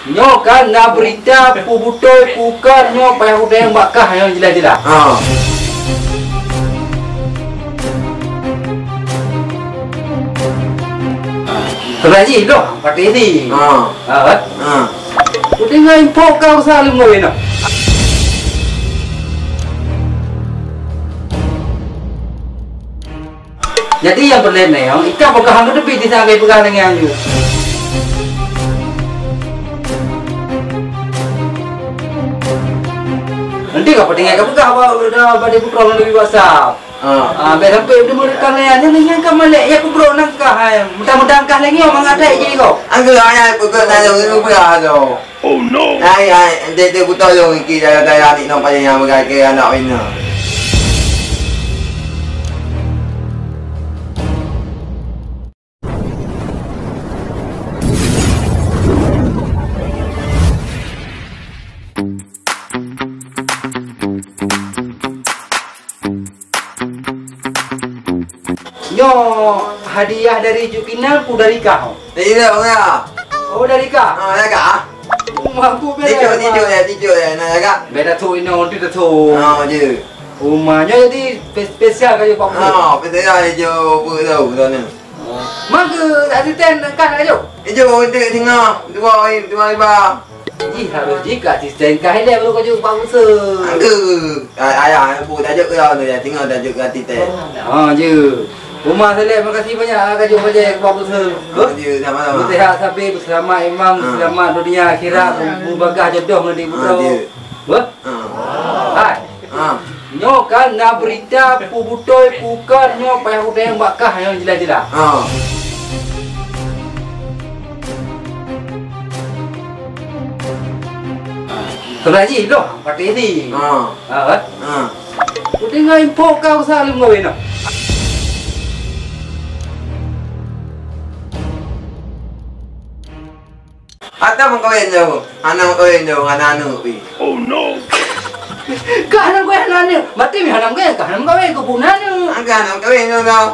Nyo kan na berita pu butoy pukan nyo payah udah yang bakah yang jelas-jelas. Teraji doh pakai ini. Udah nggak info kau saling ngawin. Jadi yang berlene yang ikan pegang itu lebih disangkai pegang dengan you. Nanti kau pentingnya kau pegang apa udah pada problem lebih besar. Biar sampai udah mereka lainnya dengan kau malek ya kau bro nangkah. Mudah-mudahan kah lagi orang ada je kau. Anggur ayah pegang nanya itu pegang tu. Oh no. Ayah, dia buta dong kita dah ni nampak yang pegang ke anak ini. Nyo hadiah dari Jukina ku dari kau. Dari dah orang. Oh dari kau. Ya kak. Rumahku beda. Tidur nak kak. Beda tu ini orang tu tu. Je. Rumahnya jadi spesial kayu pak. Betul lah je betul ni. Mak ada ten kan aja. Ijo untuk tengah dua riba. Ih harus jika sistem kah dia baru kau pak usaha. Anggur. Ayah bu tajuk ke tu ya tengah tajuk ke titik. Je. Rumah saya makasih banyak kaju banyak pak usaha. Je sama-sama. Sehat sampai bersama imam selamat dunia akhirat berbagah jodoh nanti putra. Wah. Hai. Nyo kan na berita pu butoy pukan nyo payah udah yang bakah yang jelas-jelas. Teraji doh pakai ini. Udah nggak info kau saling ngawin. Atau mengkawin jauh, anak mengkawin jauh, anak pi. Oh no. Kahanam gue hanane, mati mi hanam gue kahanam gue kepunan. Angkat anak mengkawin jauh tau.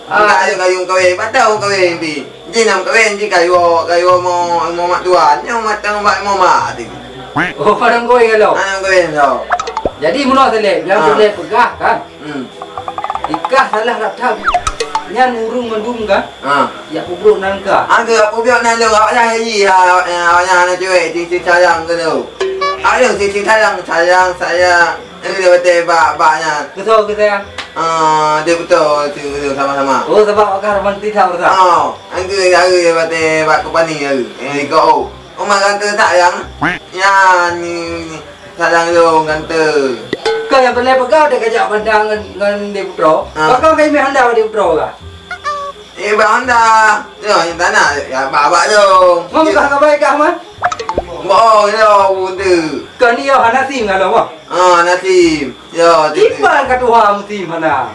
Angkat kayu mengkawin, patau mengkawin pi. Jadi nak mengkawin di kayu mau mak tuan, yang matang mau mak tu. Oh hanam gue kalau. Anak mengkawin tau. Jadi mulut selek, yang boleh pegah kan? Ikah salah rakam. Nyan urung mendung kan? Ya kubro nangka. Angkat aku biar nak lu, awak dah haji awak nak cuy, di sayang ke tu. Ada di sayang saya. Ini dia betul baknya. Kesal ke saya? Dia betul tu sama-sama. Oh sebab akar romantis tahu tak? Angkat dia betul bak kupani tu. Kau. Umar kata sayang. Ya ni sayang tu kata. Kau yang boleh pegah dia kajak pandang dengan dia putra. Kau kau mai handa dia putra ke? Bang anda. Yang tanah ya babak tu. Mau kah baik kah mah? Mau tu tu. Kau ni yo hana sim kalau mah. Nasim. Yo tu. Tiba kat tuha musim hana.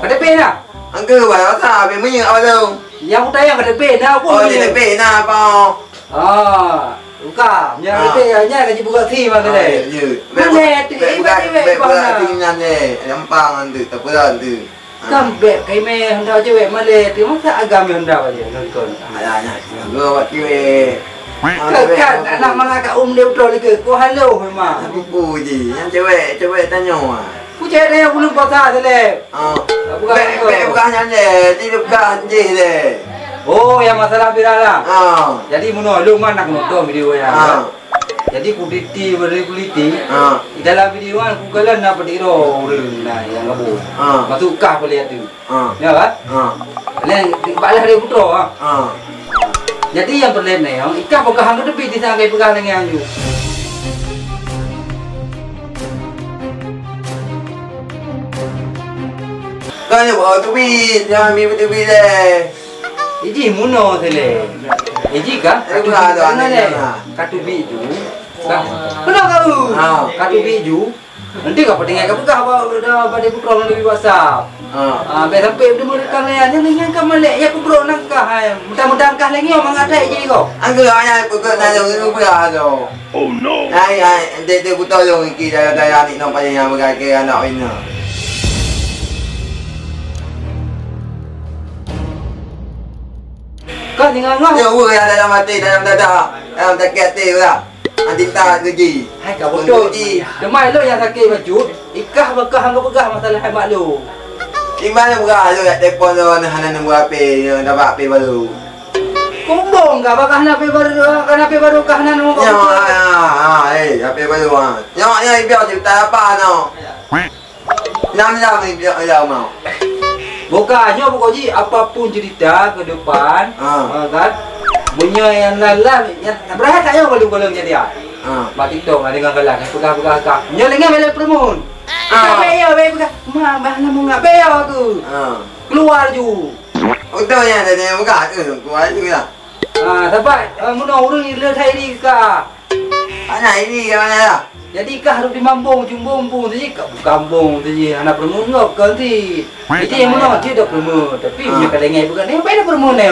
Kada pena. Angkat bayar apa? Bemanya apa tu? Yang utaya kada pena pun. Oh, dia pena apa? Buka. Yang nya gaji buka sim mah kada. Ya. Mana tiba-tiba Bukan tinggal ni. Gampang tu, tak perlu tu. Kambek kai me handa cewek male tu masa agama handa aja nonton. Ayahnya. Gua buat kiwe. Kan anak mana kat dia putra lagi. Ku halo memang. Buku je. Yang cewek tanya. Ku cewek dia belum pasal selek. Bukan nyanyi. Dia bukan je deh. Oh, yang masalah viral lah. Jadi mana lu mana nonton video ya. Jadi ku diti berkuliti. Di dalam video kan ku kalan nak pediro urang nah yang gabu. Masuk kah boleh tu. Ya kan? Lain balah dia putra. Jadi yang berlene yang ikan pegang tu lebih disangkai pegang dengan you. Kau ni bawa tubi, jangan ambil tubi deh. Iji muno sele. Iji kan? Katu biju. Kenapa kau? Katu biju. Nanti kau pentingnya kau pegang apa udah pada putra lebih besar. Biar sampai udah mereka lainnya dengan kau malek ya kubro nangkah. Mudah-mudahan kah lagi orang ada je kau. Anggur ayah pegang nanya itu pegang tu. Oh no. Dia buta dong kita dah ni nampak yang pegang ke anak ini. Kan tinggal ngah. Ya ua yang dalam hati, dalam dada, dalam sakit hati pula. Nanti tak kerja. Hai kau bodoh. Demai lo yang sakit baju. Ikah bekah hang begah masalah hai mak lu. Di mana buka lu kat telefon tu hana nombor HP, dapat HP baru. Kumbong kah bakah HP baru, kan HP baru kah hana nombor. Ya, HP baru ah. Yang biar cerita apa no. Nam ni biar mau. Bukannya pokoknya apapun cerita ke depan, kan? Punya yang lalah, yang berapa tak yang kalau jadi ah. Mati dong ada dengan gelang, pegang-pegang kak. Nyo lengan bela permun. Beyo, beyo. Mama nak mau ngap beyo tu. Keluar ju. Betul ya, dia buka tu, keluar tu lah. Sebab mana orang ni lelai ni kak. Anak ini ke mana lah? Jadi kah harus di Mambung, Jumbung tu je, kat kampung tu je. Anak permun ngok kan ti. Jadi yang mana dia dah permun, tapi punya kalengai bukan ni, apa dah permun ni?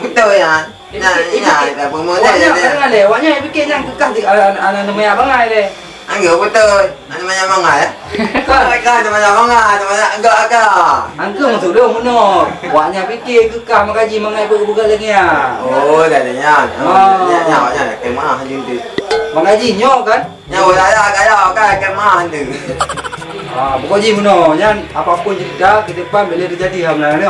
Betul ya. Nah, permun dia. Jangan le, awaknya fikir yang kekah anak namanya abang ai le. Angga betul. Ada banyak mangai ya. Kan ada banyak mangai, ada banyak enggak agak. Angka masuk dia mana? Awaknya fikir kekah mengaji mengai bukan lagi ya. Oh, dah ada nya nak kemah hang tu. Mengaji nyok kan? Nyawa dah kan kemah tu. Pokoknya mana, yang apapun cerita ke depan bila terjadi hal mana ni.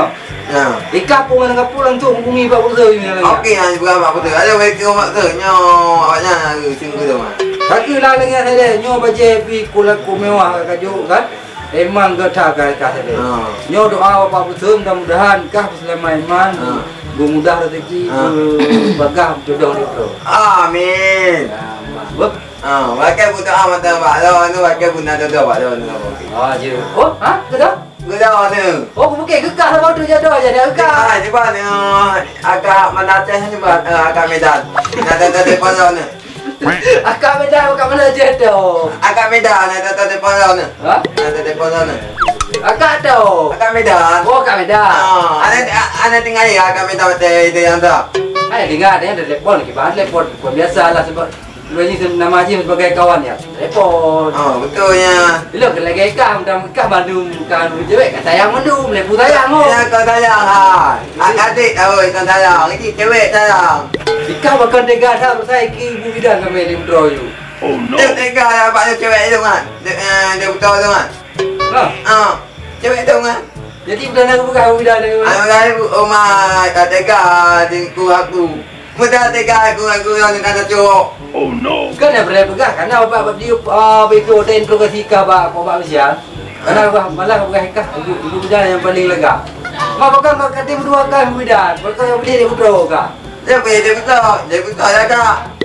Ikat pun dengan pulang tu hubungi Pak Betul ni lagi. Okey, hang juga Pak Betul. Ada mereka Pak Betul nyo awaknya singgu tu mah. Kaki lah lagi saya nyo baca pi kulaku mewah kajuk kan. Emang getah kah saya. Nyo doa Pak Betul mudah-mudahan kah selama iman. Mudah rezeki bagah jodoh dia bro. Amin. Pakai buta amat Pak Lo tu pakai bunda tu Pak Lo tu. Je. Oh, betul? Betul tu. Oh, bukan kekah sama tu jodoh aja dah kekah. Cuba ni agak menacah cuba agak medan. Nada telefon Lo ni. Akak Medan bukan mana jodoh. Agak medan nada telefon Lo ni. Nada telefon Lo ni. Akak tu. Agak medan. Oh, Akak Medan. Ana tinggal ni agak medan itu yang tu. Hai dengar dia ada telefon lagi. Bahas telefon biasalah sebab Luaji nama Haji sebagai kawan ya. Telepon. Betulnya. Bila lagi kah Bandung kan cewek kat sayang mandum lepu sayang oh. Ya kau sayang ha. Adik oi kau sayang. Ini cewek sayang. Ikah makan tega dah saya ki ibu bidan kami di Metro you. Oh no. Tega apa cewek tu kan. Dia betul tu kan. Cewek tu kan. Jadi bukan aku bukan ibu bidan dia. Ai rumah tega di aku. Mudah tega aku yang kata cowok. Oh no. Kan yang boleh pegang karena bapak dia begitu dan progresi kah bapak Malaysia. Karena malah bukan kah ibu bidan yang paling lega. Mak bukan kata berdua kan ibu bidan. Mereka yang beli dia berdua kah? Dia betul ya kak.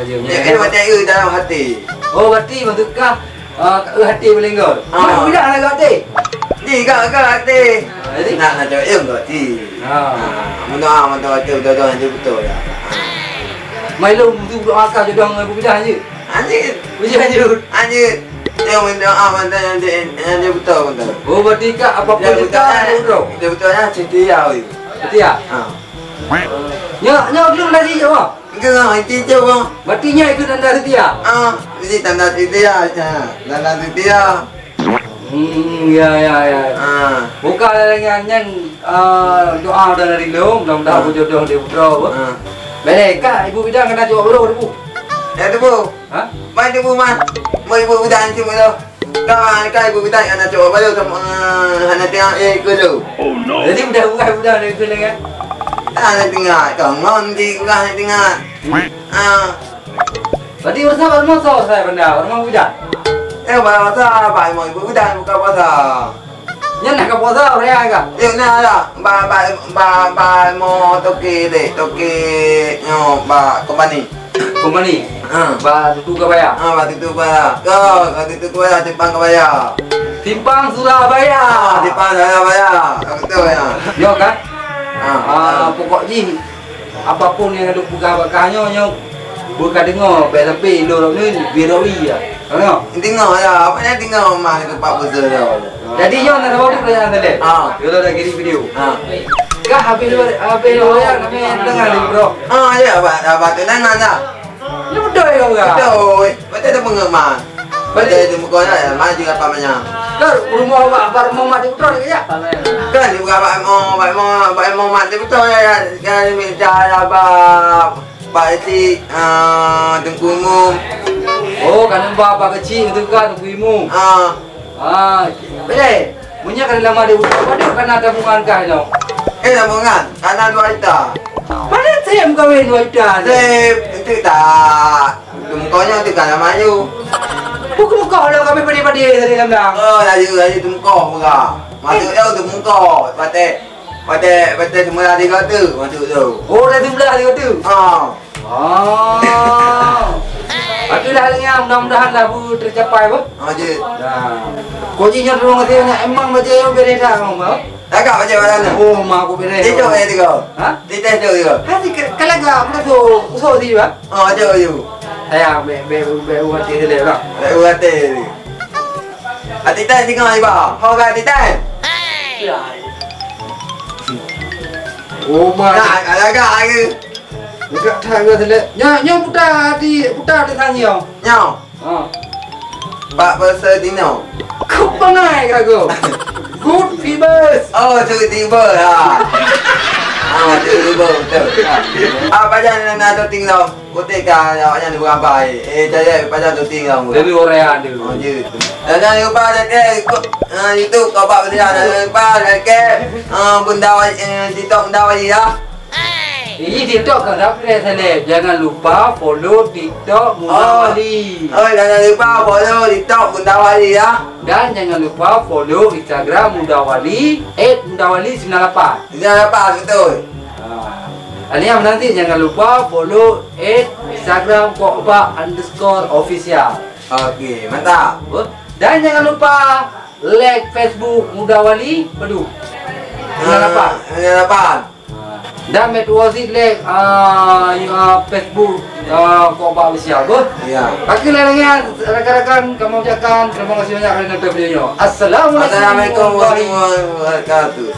Dia macam dalam hati. Oh, hati maksudkah hati paling gol. Ibu bidan lah hati. Ni kak hati. Nak cewek yang hati. Mana betul ya. Mai lu tu doa kau jodoh dengan ibu bidan je. Anjir. Anjir. Dia mendoa mantan yang dia betul. Oh, berarti kak apa pun kita jodoh. Dia betulnya setia oi. Setia. Nya belum lagi je wah. Enggak, itu je bang. Berarti nya itu tanda setia. Ini tanda setia. Tanda setia. Ya. Bukan dengan yang doa dari lu, mudah-mudahan jodoh dia bro. Baik, kak ibu bidan kena jawab bro tu. Ya tu bu. Mai tu bu man. Mau ibu bidan cuma tu. Kak ibu bidan kena jawab baru sama hana tengok ke tu. Oh no. Jadi bukan budak dia tu dengan. Hana tengok, kau nanti kau hana tengok. Berarti bersama rumah saya benda, rumah bidan. Puasa apa mau ibu bidan buka puasa. Nhân nak puasa orang agak. Yo na lah, ba mo toki nyo ba company. Ba tutu Kabaya. Ba tutu ba. Tutu ba Timpang Kabaya. Timpang Surabaya. Timpang Surabaya. Betul ya. Yo kan? Pokoknya apapun yang ada buka-bukanya nyo buka dengar, tapi lo ni birawi ya. Tengok. Tengok lah, apa yang tengok mah itu Pak Besar dah. Jadi nyo nak bawa dia tadi. Kalau dah kirim video. Kah habis yang kami dengar ni bro. Ya, apa tenangan dah. Ya betul ya kau. Betul. Betul tu mengemah. Betul tu muka dah, mana juga pamannya. Kan rumah mau mati betul ya? Kan juga Pak Mo mati betul ya. Kan minta Pak si Tengku Imum. Oh, kan bapak kecil itu kan Tengku Imum. Boleh. Punya kan lama dia betul. Pada kan ada tabungan kah itu? Tabungan. Karena 2 juta. Mana saya kawin 2 juta? Itu tak. Mukonya itu kan maju. Bukan kau lah kami padi-padi tadi lamdang. Laju tungkau muka. Masuk tu tungkau. Pate semula 3 tu. Masuk tu. Oh, dah sebelah dia tu. Itulah halnya mudah-mudahan lah bu tercapai bu. Je. Nah, kuncinya dulu katanya emang baca yang bereda kamu bu. Agak macam mana? Oh, mak aku bereda. Dia coba dia kau. Hah? Dia tes dia. Hati kalau gak tu usaha sih bu. Jauh. Saya be hati dia lah. Hati. Hati tes tengok ni ba. Mau ke hati tes? Oh, mak. Agak lagi. Dekat tangga tu le. Nya putar di tanya. Nyau. Pak Bersedino. Kau panai kau. Good fibers. Tu tiba lah. Tiba betul. Apa jangan nak tinggal. Kotek awaknya ni berapa? Saya pada tinggal. Dari orang dulu. Je. Dan jangan lupa itu kau pak berdia jangan lupa bunda TikTok bunda wali ya. Ini TikTok kan apa saya jangan lupa follow TikTok Muda Wali. Jangan lupa follow TikTok Bunda Wali ya. Dan jangan lupa follow Instagram Muda Wali @mudawali98. 98 betul. Aliam nanti jangan lupa follow Instagram @kokba_official. Okey, mantap. Dan jangan lupa like Facebook Muda Wali Pedu 98. Dan metuasi like Facebook Kokba Official bu. Ya. Bagi lainnya rekan-rekan kami ucapkan terima kasih banyak kerana nonton videonya. Assalamualaikum Assalamualaikum warahmatullahi wabarakatuh.